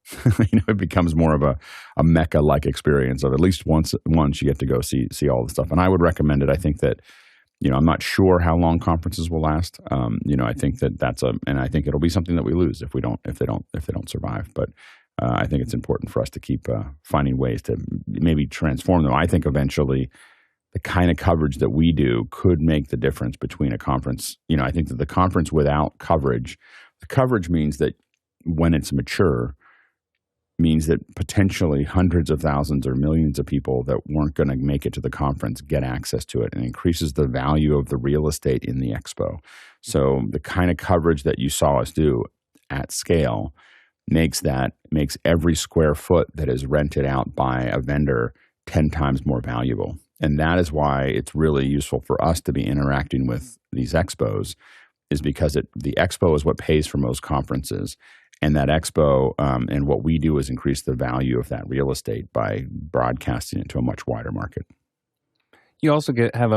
It becomes more of a Mecca-like experience of at least once you get to go see all the stuff. And I would recommend it. I think that, I'm not sure how long conferences will last. I think that and I think it'll be something that we lose if they don't survive. But I think it's important for us to keep finding ways to maybe transform them. I think eventually the kind of coverage that we do could make the difference between a conference. I think that the conference without coverage, the coverage means that when it's mature, means that potentially hundreds of thousands or millions of people that weren't going to make it to the conference get access to it, and increases the value of the real estate in the expo. So the kind of coverage that you saw us do at scale makes every square foot that is rented out by a vendor 10 times more valuable. And that is why it's really useful for us to be interacting with these expos, is because the expo is what pays for most conferences. And that expo and what we do is increase the value of that real estate by broadcasting it to a much wider market. You also have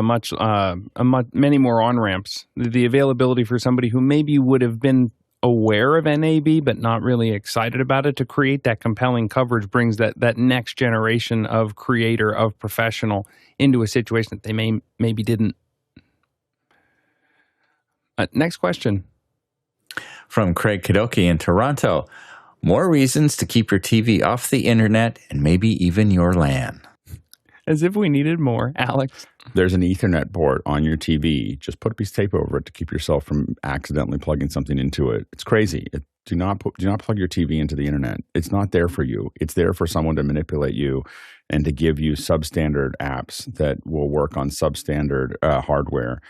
many more on-ramps. The availability for somebody who maybe would have been aware of NAB but not really excited about it, to create that compelling coverage brings that next generation of creator, of professional into a situation that they maybe didn't. Next question. From Craig Kadoki in Toronto. More reasons to keep your TV off the internet and maybe even your LAN. As if we needed more. Alex? There's an Ethernet port on your TV. Just put a piece of tape over it to keep yourself from accidentally plugging something into it. It's crazy. Do not plug your TV into the internet. It's not there for you. It's there for someone to manipulate you and to give you substandard apps that will work on substandard hardware.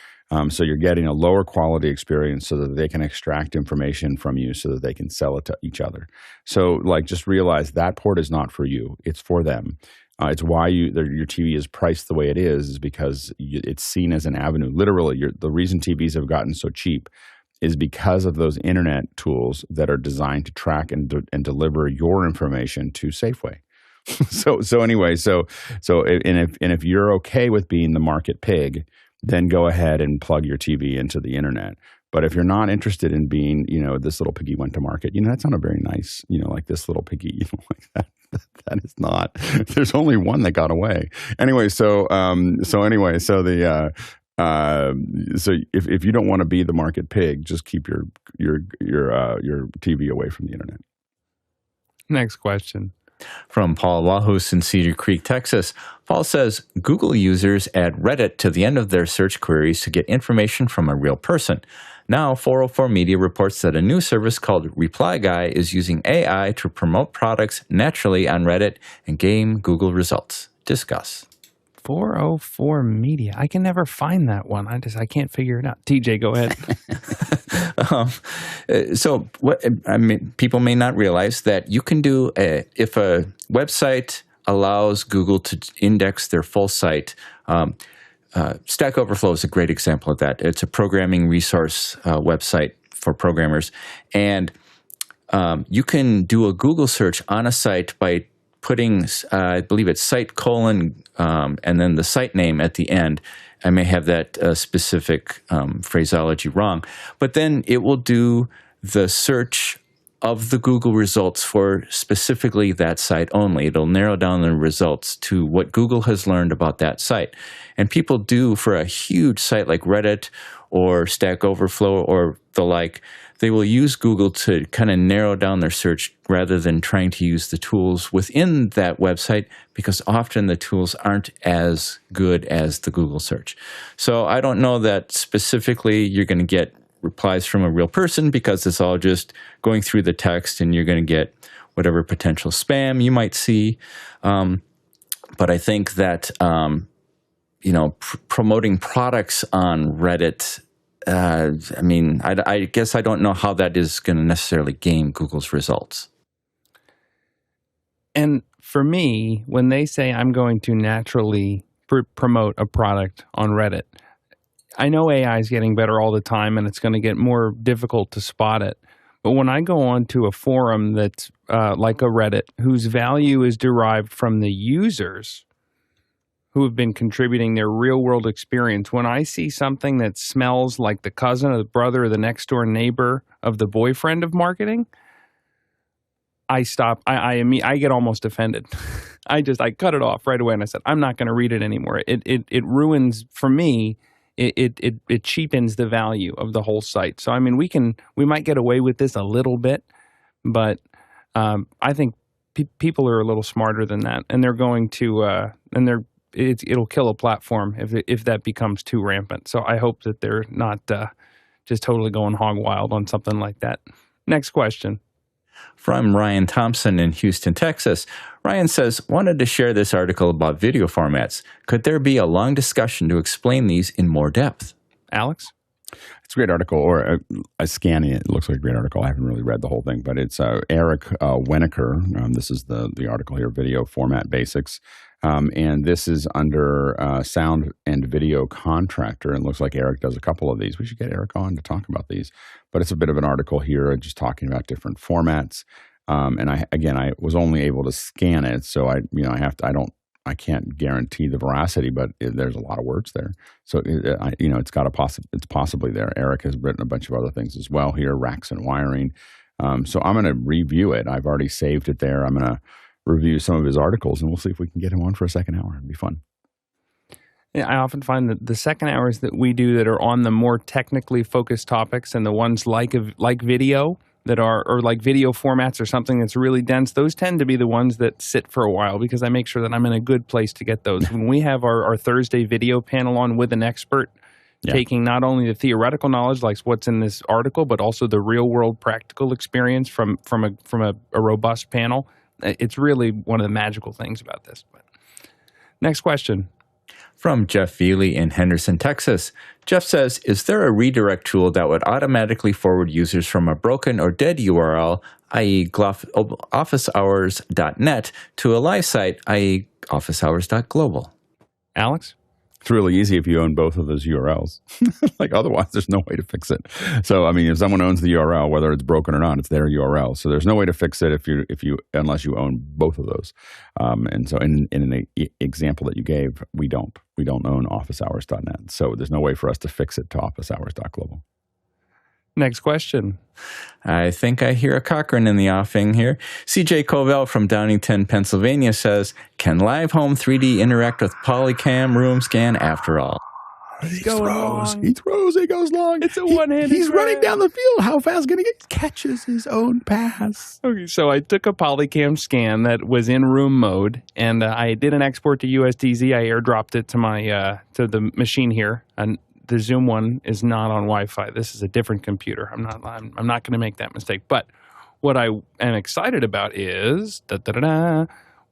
So you're getting a lower quality experience so that they can extract information from you so that they can sell it to each other. So just realize that port is not for you. It's for them. It's why your TV is priced the way it is because it's seen as an avenue. Literally, the reason TVs have gotten so cheap is because of those internet tools that are designed to track and deliver your information to Safeway. If you're okay with being the market pig, then go ahead and plug your TV into the internet. But if you're not interested in being, this little piggy went to market, that's not a very nice, like this little piggy, like that. That is not. There's only one that got away. Anyway, so if you don't want to be the market pig, just keep your TV away from the internet. Next question. From Paul Wahus in Cedar Creek, Texas. Paul says, Google users add Reddit to the end of their search queries to get information from a real person. Now, 404 Media reports that a new service called ReplyGuy is using AI to promote products naturally on Reddit and gain Google results. Discuss. 404 Media. I can never find that one. I can't figure it out. TJ, go ahead. People may not realize that you can do if a website allows Google to index their full site. Stack Overflow is a great example of that. It's a programming resource website for programmers, and you can do a Google search on a site by putting, I believe it's site : and then the site name at the end. I may have that specific phraseology wrong, but then it will do the search of the Google results for specifically that site only. It'll narrow down the results to what Google has learned about that site. And people do, for a huge site like Reddit or Stack Overflow or the like, they will use Google to kind of narrow down their search rather than trying to use the tools within that website, because often the tools aren't as good as the Google search. So I don't know that specifically you're going to get replies from a real person, because it's all just going through the text and you're going to get whatever potential spam you might see. But I think that, promoting products on Reddit, I guess I don't know how that is going to necessarily game Google's results. And for me, when they say I'm going to naturally promote a product on Reddit, I know AI is getting better all the time and it's going to get more difficult to spot it. But when I go on to a forum that's like a Reddit, whose value is derived from the users who have been contributing their real-world experience, when I see something that smells like the cousin or the brother or the next-door neighbor of the boyfriend of marketing, I stop. I get almost offended. I cut it off right away and I said, I'm not going to read it anymore. It ruins, for me, it cheapens the value of the whole site. So, I mean, we might get away with this a little bit, but I think people are a little smarter than that, and they're going to it'll kill a platform if that becomes too rampant. So I hope that they're not just totally going hog wild on something like that. Next question. From Ryan Thompson in Houston, Texas. Ryan says, wanted to share this article about video formats. Could there be a long discussion to explain these in more depth? Alex? It's a great article, or I scanning it. It looks like a great article. I haven't really read the whole thing, but it's Eric Weniker. This is the article here, Video Format Basics. And this is under Sound and Video Contractor. And it looks like Eric does a couple of these. We should get Eric on to talk about these. But it's a bit of an article here just talking about different formats. And I was only able to scan it, so I can't guarantee the veracity, but there's a lot of words there. So it's possibly there. Eric has written a bunch of other things as well here, racks and wiring. So I'm going to review it. I've already saved it there. I'm going to review some of his articles, and we'll see if we can get him on for a second hour. It'd be fun. Yeah, I often find that the second hours that we do that are on the more technically focused topics, and the ones like video that are, or like video formats or something that's really dense, those tend to be the ones that sit for a while, because I make sure that I'm in a good place to get those. When we have our Thursday video panel on with an expert, taking not only the theoretical knowledge, like what's in this article, but also the real world practical experience from a robust panel, it's really one of the magical things about this. But next question. From Jeff Veely in Henderson, Texas. Jeff says, is there a redirect tool that would automatically forward users from a broken or dead URL, i.e. officehours.net, to a live site, i.e. officehours.global? Alex? It's really easy if you own both of those URLs. Otherwise, there's no way to fix it. So, I mean, if someone owns the URL, whether it's broken or not, it's their URL. So there's no way to fix it unless you own both of those. And so, in an example that you gave, we don't own officehours.net. So there's no way for us to fix it to officehours.global. Next question. I think I hear a Cochrane in the offing here. CJ Covell from Downingtown, Pennsylvania says, can LiveHome 3D interact with Polycam room scan after all? He throws, he goes long. It's a one-handed He's running down the field. How fast is he going to get? Catches his own pass. Okay, so I took a Polycam scan that was in room mode, and I did an export to USDZ. I airdropped it to my to the machine here, and the Zoom one is not on Wi-Fi. This is a different computer. I'm not going to make that mistake. But what I am excited about is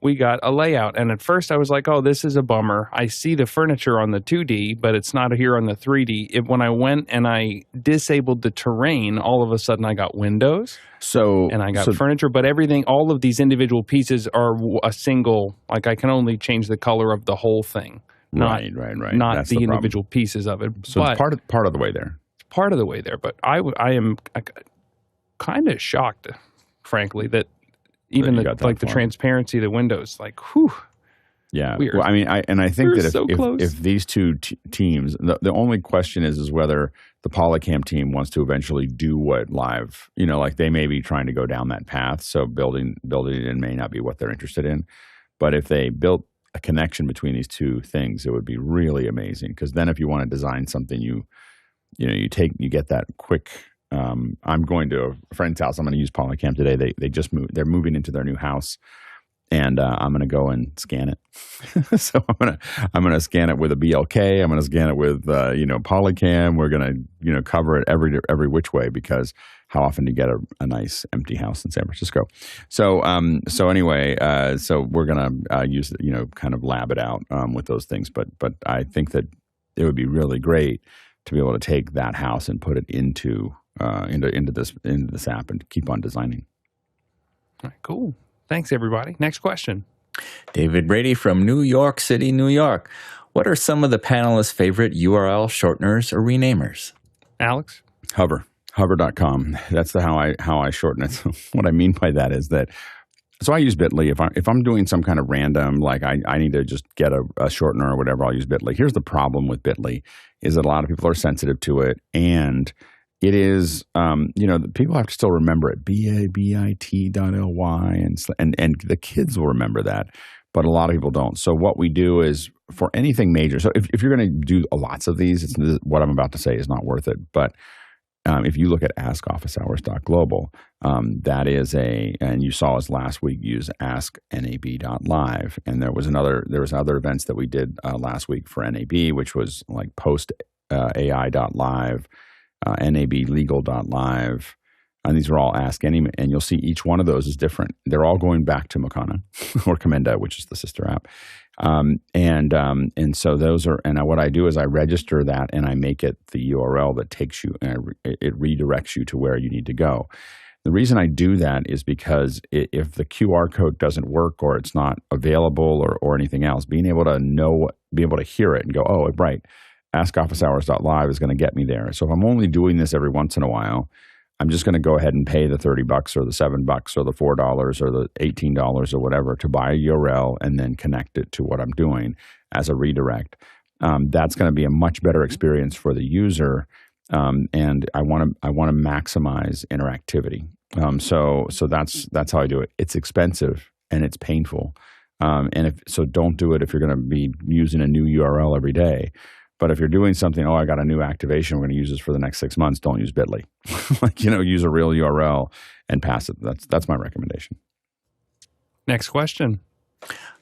we got a layout. And at first I was like, oh, this is a bummer. I see the furniture on the 2D, but it's not here on the 3D. When I went and I disabled the terrain, all of a sudden I got windows. And I got furniture, but everything, all of these individual pieces are a single, like I can only change the color of the whole thing. Right. Not that's the individual pieces of it. So it's part of the way there. It's part of the way there, but I am kind of shocked, frankly, that even the transparency of the windows, like, whew. Yeah. Weird. Well, I mean, I think We're that so close. if these two teams, the only question is whether the Polycam team wants to eventually do what Live, like they may be trying to go down that path. So building it in may not be what they're interested in. But if they built a connection between these two things, it would be really amazing. Because then if you want to design something, you get that quick. I'm going to a friend's house. I'm going to use Polycam today. They just moved. They're moving into their new house. And I'm going to go and scan it. So I'm going to scan it with a BLK. I'm going to scan it with Polycam. We're going to cover it every which way, because how often do you get a nice empty house in San Francisco? So anyway, so we're going to use kind of lab it out with those things. But I think that it would be really great to be able to take that house and put it into this app and keep on designing. All right, cool. Thanks, everybody. Next question. David Brady from New York City, New York. What are some of the panelists' favorite URL shorteners or renamers? Alex? Hover.com. That's how I shorten it. So what I mean by that is that, so I use Bitly. If I'm doing some kind of random, like I need to just get a shortener or whatever, I'll use Bitly. Here's the problem with Bitly is that a lot of people are sensitive to it, and it is, people have to still remember it, bit.ly, and the kids will remember that, but a lot of people don't. So what we do is for anything major, so if you're going to do lots of these, what I'm about to say is not worth it. But if you look at officehours.global, that is and you saw us last week use asknab.live, and there was other events that we did last week for NAB, which was like post AI.live. NABlegal.live, and these are all Ask Any, and you'll see each one of those is different. They're all going back to Makana or Commenda, which is the sister app, and so those are. And what I do is I register that and I make it the URL that takes you, and it redirects you to where you need to go. The reason I do that is because if the QR code doesn't work or it's not available or anything else, being able to hear it and go, oh, right. AskOfficeHours.live is going to get me there. So if I'm only doing this every once in a while, I'm just going to go ahead and pay the $30 or the $7 or the $4 or the $18 or whatever to buy a URL and then connect it to what I'm doing as a redirect. That's going to be a much better experience for the user, and I want to maximize interactivity. So that's how I do it. It's expensive and it's painful, so don't do it if you're going to be using a new URL every day. But if you're doing something, I got a new activation, we're going to use this for the next 6 months, don't use Bitly. Use a real URL and pass it. That's my recommendation. Next question.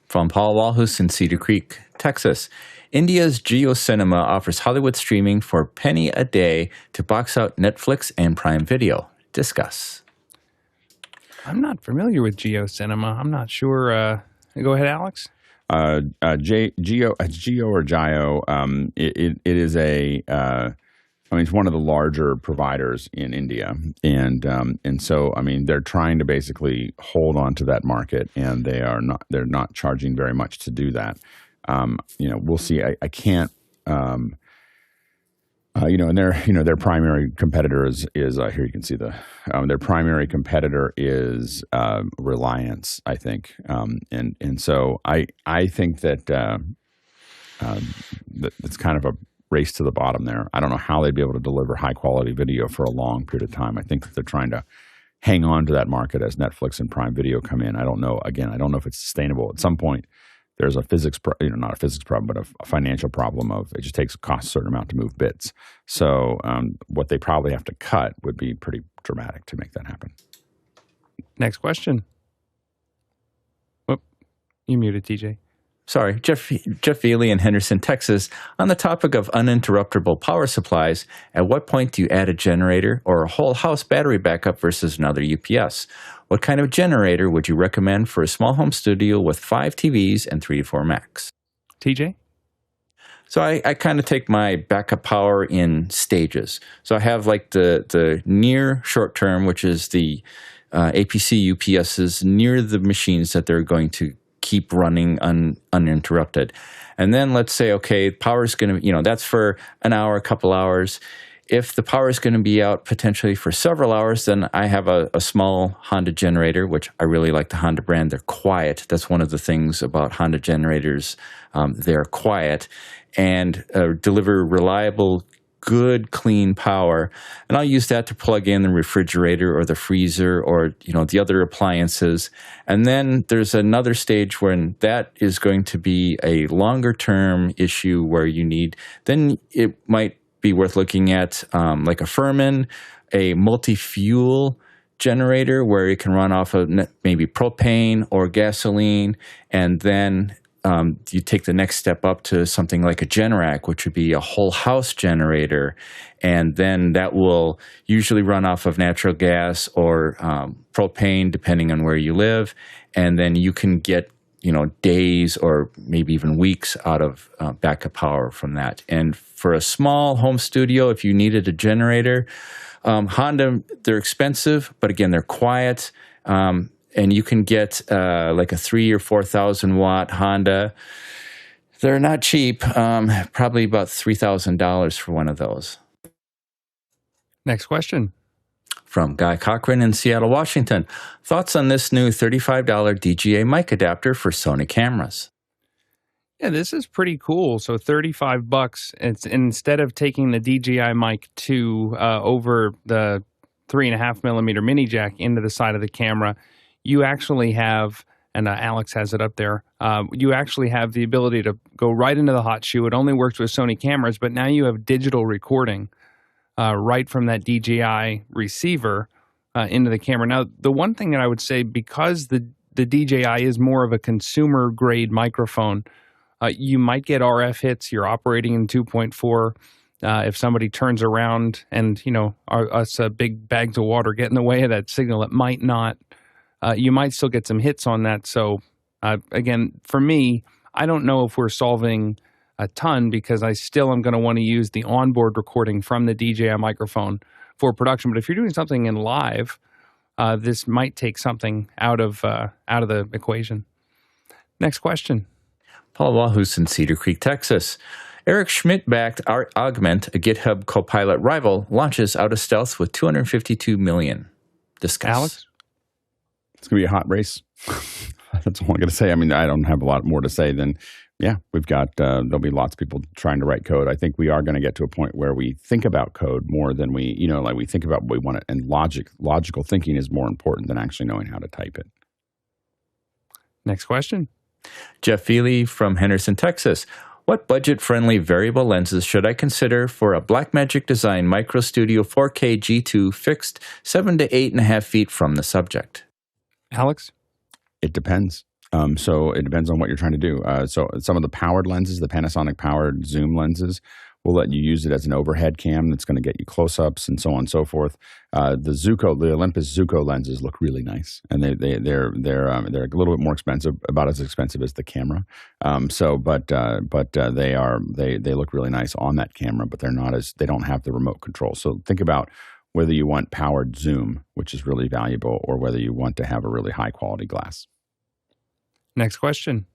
From Paul Walhus in Cedar Creek, Texas. India's JioCinema offers Hollywood streaming for $0.01 a day to box out Netflix and Prime Video. Discuss. I'm not familiar with JioCinema. I'm not sure. Go ahead, Alex. Jio or Jio. It is it's one of the larger providers in India, and so they're trying to basically hold on to that market, and they're not charging very much to do that. We'll see. I can't. And their primary competitor is here you can see their primary competitor is Reliance, I think, and so I think that it's kind of a race to the bottom there. I don't know how they'd be able to deliver high quality video for a long period of time. I think that they're trying to hang on to that market as Netflix and Prime Video come in. I don't know. Again, I don't know if it's sustainable. At some point, there's a physics, not a physics problem, but a financial problem of it just costs a certain amount to move bits. So what they probably have to cut would be pretty dramatic to make that happen. Next question. Oh, you muted, TJ. Sorry, Jeff Veely in Henderson, Texas. On the topic of uninterruptible power supplies, at what point do you add a generator or a whole house battery backup versus another UPS? What kind of generator would you recommend for a small home studio with 5 TVs and 3 to 4 Macs? TJ? So I kind of take my backup power in stages. So I have like the near short term, which is the APC UPSs near the machines that they're going to keep running uninterrupted. And then let's say, okay, power's going to, that's for an hour, a couple hours. if the power is going to be out potentially for several hours, then I have a small Honda generator, which I really like the Honda brand. They're quiet. That's one of the things about Honda generators. They're quiet and deliver reliable, good, clean power. And I'll use that to plug in the refrigerator or the freezer or, the other appliances. And then there's another stage when that is going to be a longer term issue where then it might be worth looking at like a Furman, a multi-fuel generator where it can run off of maybe propane or gasoline, and then you take the next step up to something like a Generac, which would be a whole house generator, and then that will usually run off of natural gas or propane, depending on where you live, and then you can get days or maybe even weeks out of backup power from that. And for a small home studio, if you needed a generator, Honda, they're expensive, but again, they're quiet. And you can get like a 3,000 or 4,000 watt Honda. They're not cheap, probably about $3,000 for one of those. Next question. From Guy Cochran in Seattle, Washington. Thoughts on this new $35 DJI Mic adapter for Sony cameras? Yeah, this is pretty cool. So $35. It's instead of taking the DJI Mic 2 over the 3.5 millimeter mini jack into the side of the camera, you actually have, and Alex has it up there, you actually have the ability to go right into the hot shoe. It only works with Sony cameras, but now you have digital recording right from that DJI receiver into the camera. Now, the one thing that I would say, because the DJI is more of a consumer-grade microphone, you might get RF hits. You're operating in 2.4. If somebody turns around and, us big bags of water get in the way of that signal, it might not. You might still get some hits on that. So, again, for me, I don't know if we're solving a ton because I still am going to want to use the onboard recording from the DJI microphone for production. But if you're doing something in live, this might take something out of the equation. Next question. Paul Wahus in Cedar Creek, Texas. Eric Schmidt-backed Augment, a GitHub Copilot rival, launches out of stealth with $252 million. Discuss. Alex? It's going to be a hot race. That's all I'm going to say. I mean, I don't have a lot more to say than, we've got, there'll be lots of people trying to write code. I think we are going to get to a point where we think about code more than we think about what we want to, and logical thinking is more important than actually knowing how to type it. Next question. Jeff Feely from Henderson, Texas. What budget-friendly variable lenses should I consider for a BlackMagic Design Micro Studio 4K G2 fixed 7 to 8.5 feet from the subject? Alex? It depends. So it depends on what you're trying to do. So some of the powered lenses, the Panasonic powered zoom lenses, will let you use it as an overhead cam that's going to get you close-ups and so on and so forth. The Olympus Zuko lenses look really nice, and they're a little bit more expensive, about as expensive as the camera. But they look really nice on that camera, but they don't have the remote control. So think about whether you want powered zoom, which is really valuable, or whether you want to have a really high quality glass. Next question.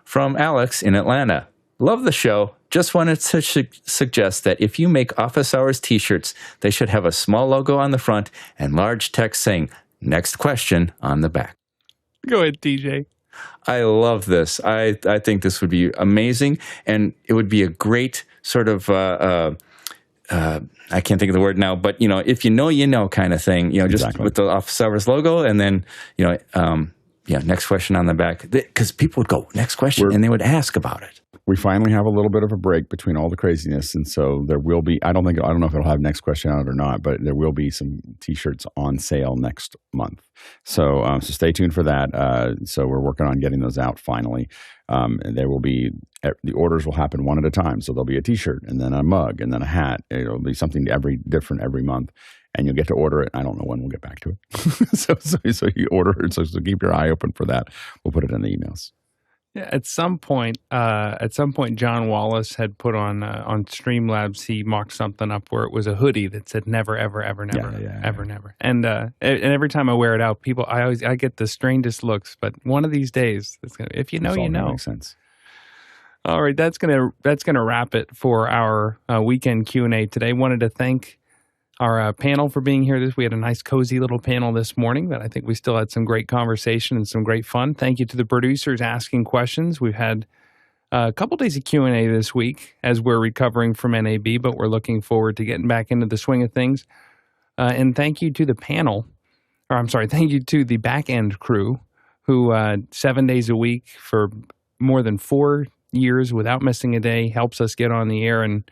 From Alex in Atlanta. Love the show. Just wanted to suggest that if you make Office Hours t-shirts, they should have a small logo on the front and large text saying, "Next question" on the back. Go ahead, DJ. I love this. I think this would be amazing, and it would be a great sort of, I can't think of the word now, but, if you know kind of thing, just Exactly. with the Office Hours logo, and then, next question on the back. Because people would go, next question, and they would ask about it. We finally have a little bit of a break between all the craziness, and so there will be, I don't know if it'll have next question on it or not, but there will be some t-shirts on sale next month. So stay tuned for that. So we're working on getting those out finally. And there will be, the orders will happen one at a time. So there'll be a t-shirt and then a mug and then a hat. It'll be something different every month. And you'll get to order it. I don't know when we'll get back to it. so you order it. So keep your eye open for that. We'll put it in the emails. Yeah, at some point, John Wallace had put on Streamlabs. He mocked something up where it was a hoodie that said "never, ever, ever, never, ever, never." And every time I wear it out, I get the strangest looks. But one of these days, if you know, you know. Makes sense. All right, that's gonna wrap it for our weekend Q&A today. Wanted to thank our panel for being here. We had a nice, cozy little panel this morning that I think we still had some great conversation and some great fun. Thank you to the producers asking questions. We've had a couple days of Q&A this week as we're recovering from NAB, but we're looking forward to getting back into the swing of things. And thank you to the panel, thank you to the back-end crew who 7 days a week for more than 4 years without missing a day helps us get on the air and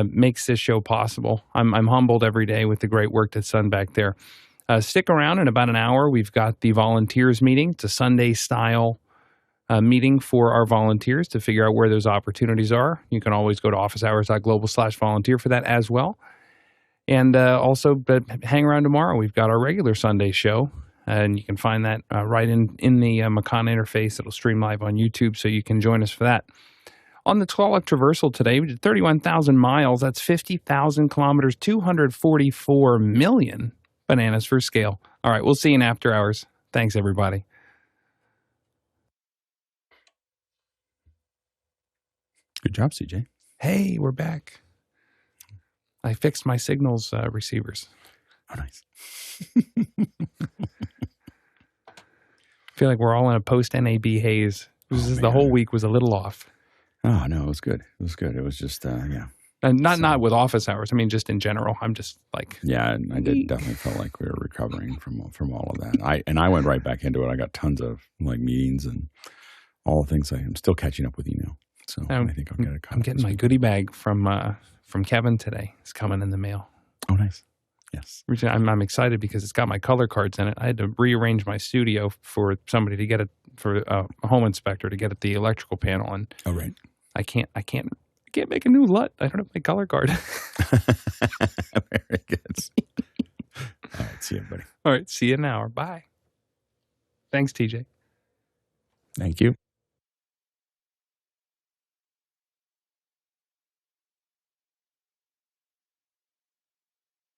makes this show possible. I'm humbled every day with the great work that's done back there. Stick around in about an hour. We've got the volunteers meeting. It's a Sunday-style meeting for our volunteers to figure out where those opportunities are. You can always go to officehours.global/volunteer for that as well. And also, but hang around tomorrow. We've got our regular Sunday show, and you can find that right in the Macan interface. It'll stream live on YouTube, so you can join us for that. On the Tualatin Traversal today, we did 31,000 miles. That's 50,000 kilometers, 244 million bananas for scale. All right, we'll see you in after hours. Thanks, everybody. Good job, CJ. Hey, we're back. I fixed my signals receivers. Oh, nice. I feel like we're all in a post-NAB haze. The whole week was a little off. Oh, no, it was good. It was good. It was just, yeah. And not with office hours. I mean, just in general. I'm just like... Yeah, I did definitely felt like we were recovering from all of that. I went right back into it. I got tons of meetings and all the things. I'm still catching up with email. So I think I'll get it. I'm getting my goodie bag from Kevin today. It's coming in the mail. Oh, nice. Yes. I'm excited because it's got my color cards in it. I had to rearrange my studio for somebody to get it, for a home inspector to get at the electrical panel. And oh, right. I can't make a new LUT. I don't have my color card. Very good. All right. See you, buddy. All right. See you in an hour. Bye. Thanks, TJ. Thank you.